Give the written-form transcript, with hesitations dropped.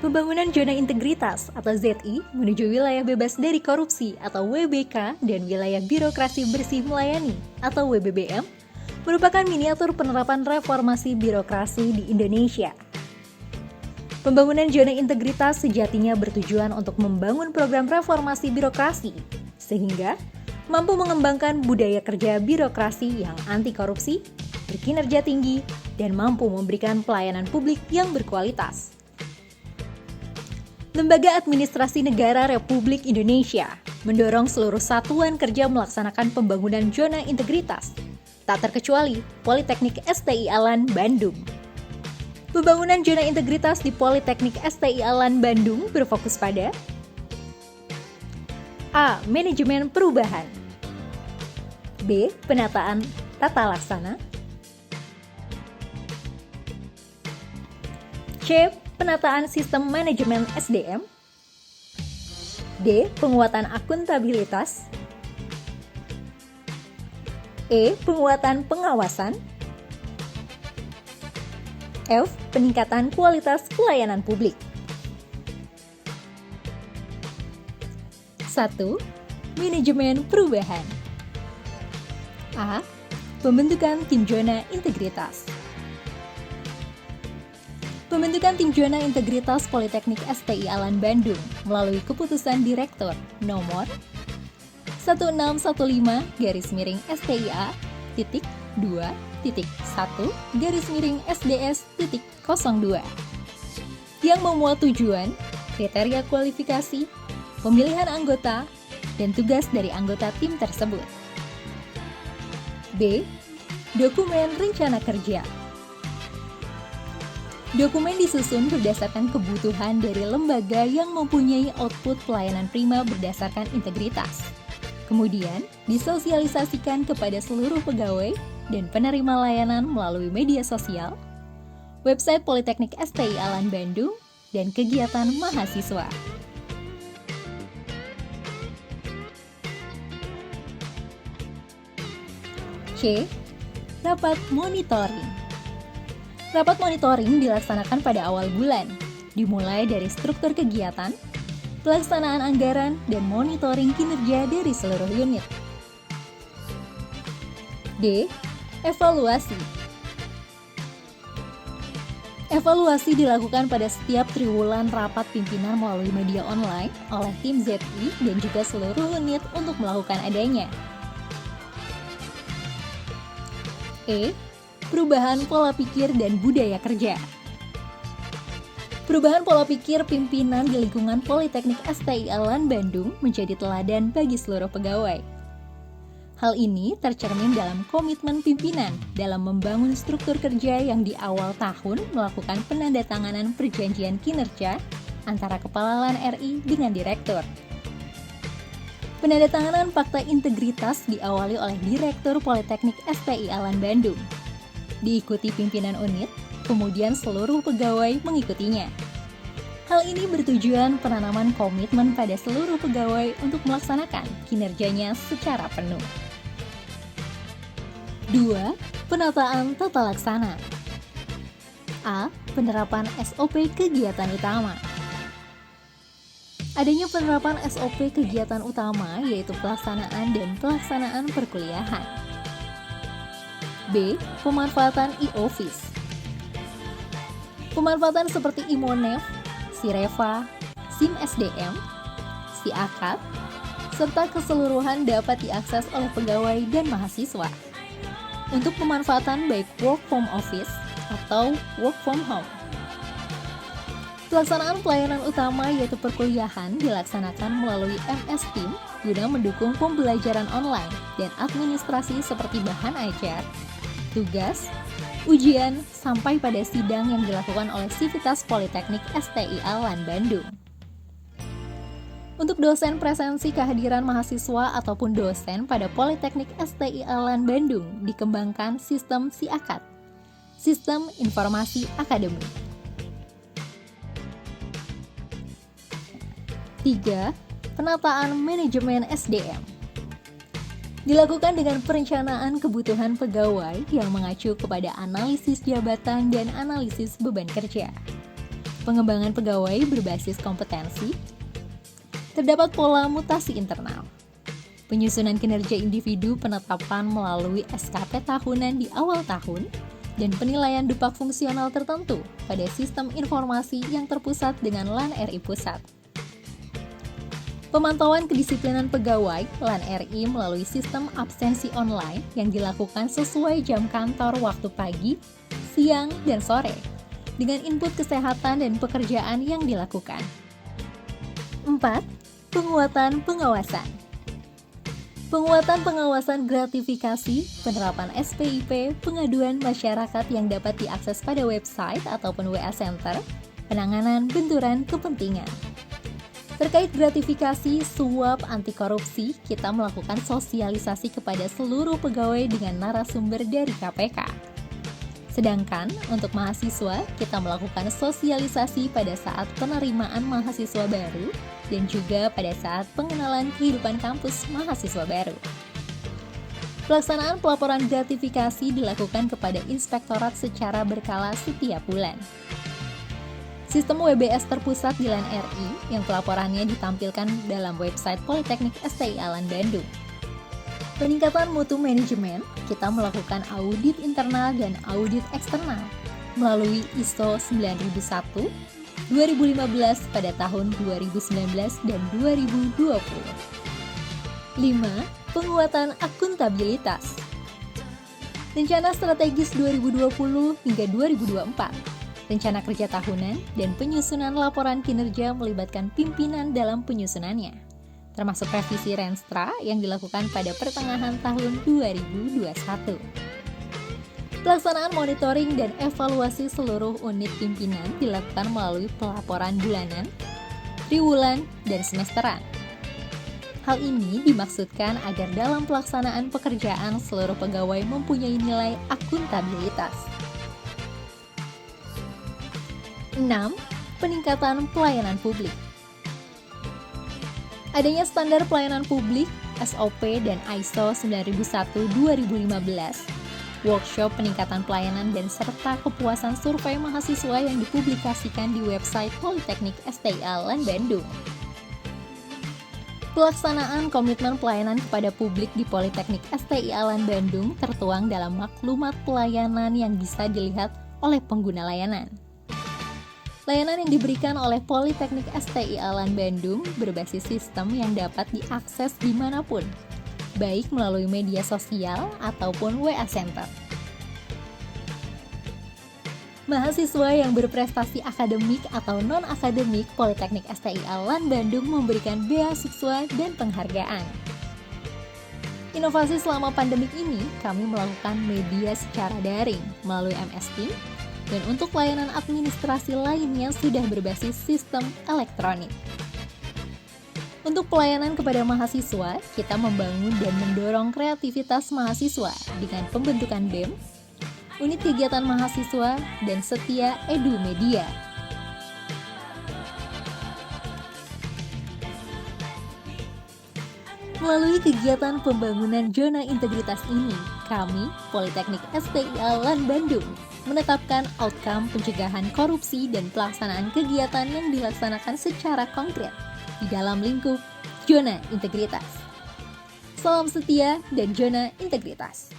Pembangunan Zona Integritas atau ZI menuju wilayah bebas dari korupsi atau WBK dan wilayah birokrasi bersih melayani atau WBBM merupakan miniatur penerapan reformasi birokrasi di Indonesia. Pembangunan Zona Integritas sejatinya bertujuan untuk membangun program reformasi birokrasi sehingga mampu mengembangkan budaya kerja birokrasi yang anti korupsi, berkinerja tinggi, dan mampu memberikan pelayanan publik yang berkualitas. Lembaga Administrasi Negara Republik Indonesia mendorong seluruh satuan kerja melaksanakan pembangunan zona integritas, tak terkecuali Politeknik STI Alan Bandung. Pembangunan zona integritas di Politeknik STI Alan Bandung berfokus pada A. Manajemen perubahan, B. Penataan tata laksana, C. Penataan sistem manajemen SDM, D. Penguatan akuntabilitas, E. Penguatan pengawasan, F. Peningkatan kualitas pelayanan publik. 1. Manajemen perubahan. A. Pembentukan tim zona integritas. Pembentukan tim zona integritas Politeknik STI Alan Bandung melalui keputusan Direktur nomor 1615-2.2.1-SDS.02 yang memuat tujuan, kriteria kualifikasi, pemilihan anggota, dan tugas dari anggota tim tersebut. B. Dokumen rencana kerja. Dokumen disusun berdasarkan kebutuhan dari lembaga yang mempunyai output pelayanan prima berdasarkan integritas. Kemudian, disosialisasikan kepada seluruh pegawai dan penerima layanan melalui media sosial, website Politeknik STI Alan Bandung, dan kegiatan mahasiswa. C. Rapat monitoring. Rapat monitoring dilaksanakan pada awal bulan, dimulai dari struktur kegiatan, pelaksanaan anggaran, dan monitoring kinerja dari seluruh unit. D. Evaluasi. Evaluasi dilakukan pada setiap triwulan rapat pimpinan melalui media online oleh tim ZI dan juga seluruh unit untuk melakukan adanya. E. Perubahan pola pikir dan budaya kerja. Perubahan pola pikir pimpinan di lingkungan Politeknik STI Alan Bandung menjadi teladan bagi seluruh pegawai. Hal ini tercermin dalam komitmen pimpinan dalam membangun struktur kerja yang di awal tahun melakukan penandatanganan perjanjian kinerja antara Kepala LAN RI dengan Direktur. Penandatanganan fakta integritas diawali oleh Direktur Politeknik STI Alan Bandung, diikuti pimpinan unit, kemudian seluruh pegawai mengikutinya. Hal ini bertujuan penanaman komitmen pada seluruh pegawai untuk melaksanakan kinerjanya secara penuh. 2. Penataan tata laksana. A. Penerapan SOP kegiatan utama. Adanya penerapan SOP kegiatan utama yaitu pelaksanaan dan pelaksanaan perkuliahan. B. Pemanfaatan e-office. Pemanfaatan seperti Imonef, Sireva, SIM SDM, SIAKAT, serta keseluruhan dapat diakses oleh pegawai dan mahasiswa untuk pemanfaatan baik work from office atau work from home. Pelaksanaan pelayanan utama yaitu perkuliahan dilaksanakan melalui MS Team guna mendukung pembelajaran online dan administrasi seperti bahan ajar, tugas, ujian, sampai pada sidang yang dilakukan oleh Sivitas Politeknik STI Alan Bandung. Untuk dosen presensi kehadiran mahasiswa ataupun dosen pada Politeknik STI Alan Bandung dikembangkan sistem SIAKAT, Sistem Informasi Akademik. 3. Penataan manajemen SDM. Dilakukan dengan perencanaan kebutuhan pegawai yang mengacu kepada analisis jabatan dan analisis beban kerja. pengembangan pegawai berbasis kompetensi, terdapat pola mutasi internal, penyusunan kinerja individu penetapan melalui SKP tahunan di awal tahun, dan penilaian dupak fungsional tertentu pada sistem informasi yang terpusat dengan LAN RI Pusat. Pemantauan kedisiplinan pegawai LAN RI melalui sistem absensi online yang dilakukan sesuai jam kantor waktu pagi, siang, dan sore, dengan input kesehatan dan pekerjaan yang dilakukan. 4. Penguatan pengawasan. Penguatan pengawasan gratifikasi, penerapan SPIP, pengaduan masyarakat yang dapat diakses pada website ataupun WA Center, penanganan benturan kepentingan. Terkait gratifikasi, suap, anti korupsi, kita melakukan sosialisasi kepada seluruh pegawai dengan narasumber dari KPK. Sedangkan untuk mahasiswa, kita melakukan sosialisasi pada saat penerimaan mahasiswa baru dan juga pada saat pengenalan kehidupan kampus mahasiswa baru. Pelaksanaan pelaporan gratifikasi dilakukan kepada inspektorat secara berkala setiap bulan. Sistem WBS terpusat di LAN RI yang pelaporannya ditampilkan dalam website Politeknik STIA LAN Bandung. Peningkatan mutu manajemen, kita melakukan audit internal dan audit eksternal melalui ISO 9001, 2015 pada tahun 2019 dan 2020. 5. Penguatan akuntabilitas. Rencana strategis 2020 hingga 2024. Rencana kerja tahunan dan penyusunan laporan kinerja melibatkan pimpinan dalam penyusunannya, termasuk revisi Renstra yang dilakukan pada pertengahan tahun 2021. Pelaksanaan monitoring dan evaluasi seluruh unit pimpinan dilakukan melalui pelaporan bulanan, triwulan, dan semesteran. Hal ini dimaksudkan agar dalam pelaksanaan pekerjaan seluruh pegawai mempunyai nilai akuntabilitas. 6. Peningkatan pelayanan publik. Adanya standar pelayanan publik, SOP, dan ISO 9001-2015, workshop peningkatan pelayanan dan serta kepuasan survei mahasiswa yang dipublikasikan di website Politeknik STIA LAN Bandung. Pelaksanaan komitmen pelayanan kepada publik di Politeknik STIA LAN Bandung tertuang dalam maklumat pelayanan yang bisa dilihat oleh pengguna layanan. Layanan yang diberikan oleh Politeknik STIA LAN Bandung berbasis sistem yang dapat diakses dimanapun, baik melalui media sosial ataupun WA Center. Mahasiswa yang berprestasi akademik atau non-akademik Politeknik STIA LAN Bandung memberikan beasiswa dan penghargaan. Inovasi selama pandemik ini, kami melakukan media secara daring melalui MS Teams, dan untuk layanan administrasi lainnya sudah berbasis sistem elektronik. Untuk pelayanan kepada mahasiswa, kita membangun dan mendorong kreativitas mahasiswa dengan pembentukan BEM, unit kegiatan mahasiswa, dan Setia Edu Media. Melalui kegiatan pembangunan zona integritas ini, kami, Politeknik STIA LAN Bandung, menetapkan outcome pencegahan korupsi dan pelaksanaan kegiatan yang dilaksanakan secara konkret di dalam lingkup zona integritas. Salam setia dan zona integritas.